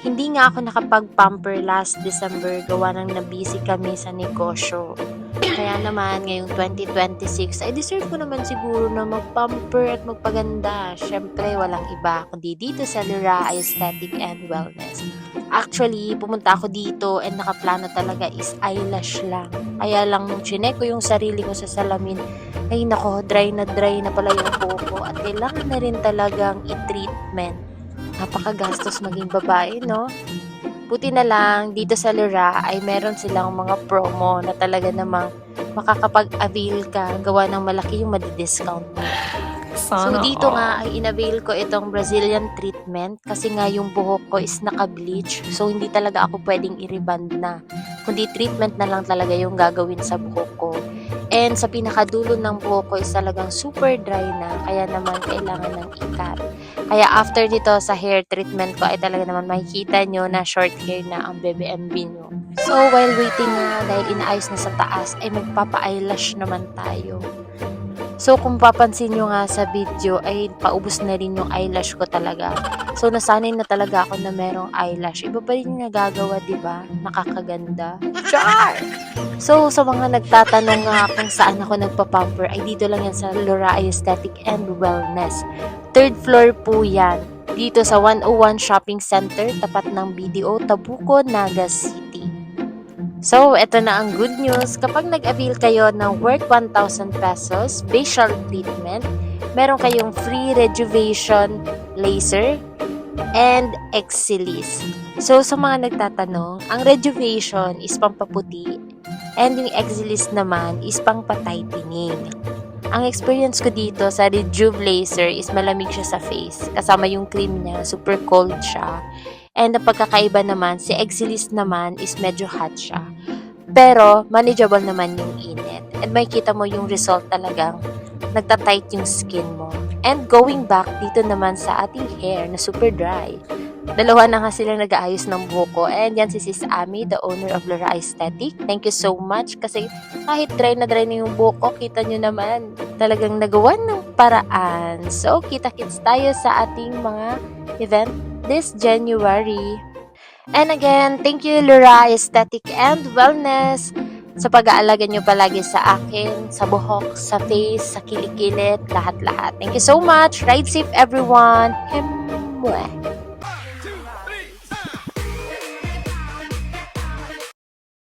Hindi nga ako nakapag-pamper last December gawa ng na-busy kami sa negosyo. Kaya naman ngayong 2026 ay deserve ko naman siguro na mag-pamper at magpaganda. Syempre walang iba kundi dito sa Lura Aesthetic and Wellness. Actually, pumunta ako dito and nakaplano talaga is eyelash lang. Kaya lang nung chinek ko yung sarili ko sa salamin, ay nako, dry na pala yung buhok ko at kailangan na rin talagang i-treatment. Napakagastos maging babae, no? Buti na lang, dito sa Lura ay meron silang mga promo na talaga namang makakapag-avail ka gawa ng malaki yung madi-discount mo. So Sana dito all. nga ay inavail ko itong Brazilian treatment kasi nga yung buhok ko is naka-bleach. So hindi talaga ako pwedeng i-reband na. Kundi treatment na lang talaga yung gagawin sa buhok ko. And sa pinakadulo ng buhok ko is talagang super dry na. Kaya naman kailangan ng ikat. Kaya after dito sa hair treatment ko ay talaga naman makikita nyo na short hair na ang BBMB nyo. So while waiting nga dahil inaayos na sa taas ay magpapa-eyelash naman tayo. So, kung papansin nyo nga sa video, ay paubos na rin yung eyelash ko talaga. So, nasanay na talaga ako na merong eyelash. Iba pa rin yung nagagawa, di ba? Nakakaganda. Char! So, sa mga nagtatanong nga kung saan ako nagpa-pamper, ay dito lang yan sa Lura Aesthetic and Wellness. Third floor po yan. Dito sa 101 Shopping Center, tapat ng BDO, Tabuco, Naga City. So, eto na ang good news. Kapag nag-avail kayo ng worth 1,000 pesos facial treatment, meron kayong free rejuvenation laser and exilis. So, sa mga nagtatanong, ang rejuvenation is pampaputi and yung exilis naman is pangpa-tightening. Ang experience ko dito sa Rejuve Laser is malamig siya sa face. Kasama yung cream niya, super cold siya. And ang pagkakaiba naman, si Exilis naman is medyo hot siya. Pero, manageable naman yung init. And makikita mo yung result talagang nagtatight yung skin mo. And going back dito naman sa ating hair na super dry. Dalawa na nga sila nag-aayos ng buhok ko. And yan si Sis Ami, the owner of Lura Aesthetic. Thank you so much kasi kahit dry na yung buhok ko, kita nyo naman, talagang nagawa ng paraan. So, kita-kits tayo sa ating mga event this January. And again, thank you Lura Aesthetic and Wellness sa pag-aalaga nyo palagi sa akin, sa buhok, sa face, sa kilikilid, lahat-lahat. Thank you so much. Ride safe everyone. Hemwe.